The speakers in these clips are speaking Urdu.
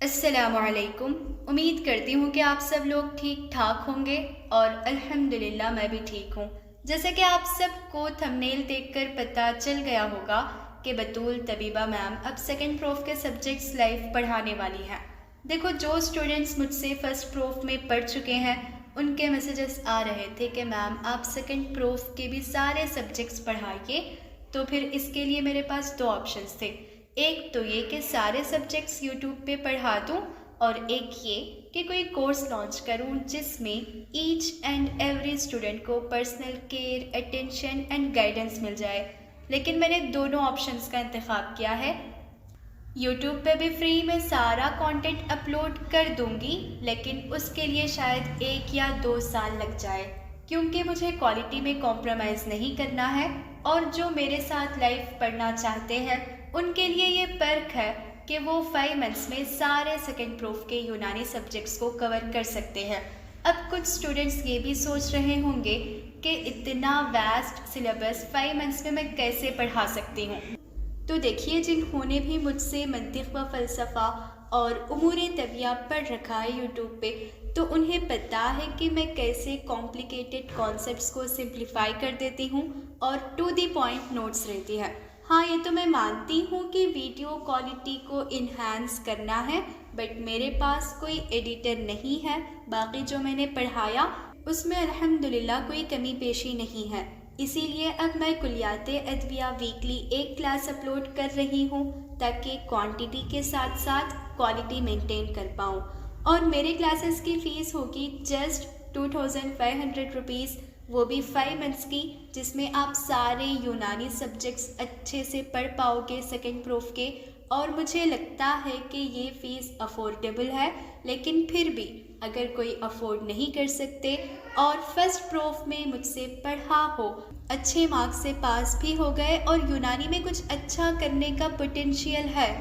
السلام علیکم۔ امید کرتی ہوں کہ آپ سب لوگ ٹھیک ٹھاک ہوں گے اور الحمدللہ میں بھی ٹھیک ہوں۔ جیسا کہ آپ سب کو تھمبنیل دیکھ کر پتہ چل گیا ہوگا کہ بطول طبیبہ میم اب سیکنڈ پروف کے سبجیکٹس لائیو پڑھانے والی ہیں۔ دیکھو، جو اسٹوڈنٹس مجھ سے فرسٹ پروف میں پڑھ چکے ہیں ان کے میسیجز آ رہے تھے کہ میم آپ سیکنڈ پروف کے بھی سارے سبجیکٹس پڑھائیے، تو پھر اس کے لیے میرے پاس دو آپشنس تھے۔ ایک تو یہ کہ سارے سبجیکٹس یوٹیوب پہ پڑھا دوں، اور ایک یہ کہ کوئی کورس لانچ کروں جس میں ایچ اینڈ ایوری اسٹوڈنٹ کو personal care, attention and guidance مل جائے۔ لیکن میں نے دونوں آپشنس کا انتخاب کیا ہے۔ یوٹیوب پہ بھی فری میں سارا کانٹینٹ اپلوڈ کر دوں گی، لیکن اس کے لیے شاید 1 یا 2 سال لگ جائے، کیونکہ مجھے کوالٹی میں کمپرومائز نہیں کرنا ہے، اور جو میرے ساتھ لائیو پڑھنا چاہتے ہیں ان کے لیے یہ پرک ہے کہ وہ 5 منتھس میں سارے سیکنڈ پروف کے یونانی سبجیکٹس کو کور کر سکتے ہیں۔ اب کچھ اسٹوڈنٹس یہ بھی سوچ رہے ہوں گے کہ اتنا ویسٹ سلیبس 5 منتھس میں کیسے پڑھا سکتی ہوں۔ تو دیکھیے، جنہوں نے بھی مجھ سے منطق و فلسفہ اور امور طبیعہ پڑھ رکھا ہے یوٹیوب پہ، تو انہیں پتہ ہے کہ میں کیسے کمپلیکیٹڈ کانسیپٹس کو سمپلیفائی کر دیتی ہوں اور ٹو دی پوائنٹ نوٹس رہتی ہے۔ ہاں، یہ تو میں مانتی ہوں کہ ویڈیو کوالٹی کو انہینس کرنا ہے، بٹ میرے پاس کوئی ایڈیٹر نہیں ہے۔ باقی جو میں نے پڑھایا اس میں الحمدللہ کوئی کمی پیشی نہیں ہے، اسی لیے اب میں کلیات ادویہ ویکلی 1 کلاس اپلوڈ کر رہی ہوں تاکہ کوانٹٹی کے ساتھ ساتھ کوالٹی مینٹین کر پاؤں۔ اور میرے کلاسز کی فیس ہوگی جسٹ 2500 روپیز، وہ بھی 5 منتھس کی، جس میں آپ سارے یونانی سبجیکٹس اچھے سے پڑھ پاؤ گے سیکنڈ پروف کے۔ اور مجھے لگتا ہے کہ یہ فیس افورڈیبل ہے، لیکن پھر بھی اگر کوئی افورڈ نہیں کر سکتے اور فرسٹ پروف میں مجھ سے پڑھا ہو، اچھے مارکس سے پاس بھی ہو گئے اور یونانی میں کچھ اچھا کرنے کا پوٹینشیل ہے،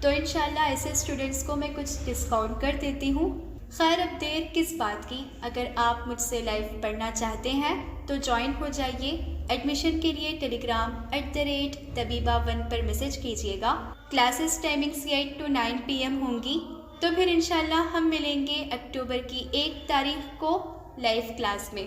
تو انشاءاللہ ایسے اسٹوڈنٹس کو میں کچھ ڈسکاؤنٹ کر دیتی ہوں۔ خیر، اب دیر کس بات کی، اگر آپ مجھ سے لائیو پڑھنا چاہتے ہیں تو جوائن ہو جائیے۔ ایڈمیشن کے لیے ٹیلی گرام @طبیبہ1 پر میسج کیجیے گا۔ کلاسز ٹائمنگز 8 to 9 PM ہوں گی۔ تو پھر انشاءاللہ ہم ملیں گے اکتوبر کی 1 تاریخ کو لائیو کلاس میں۔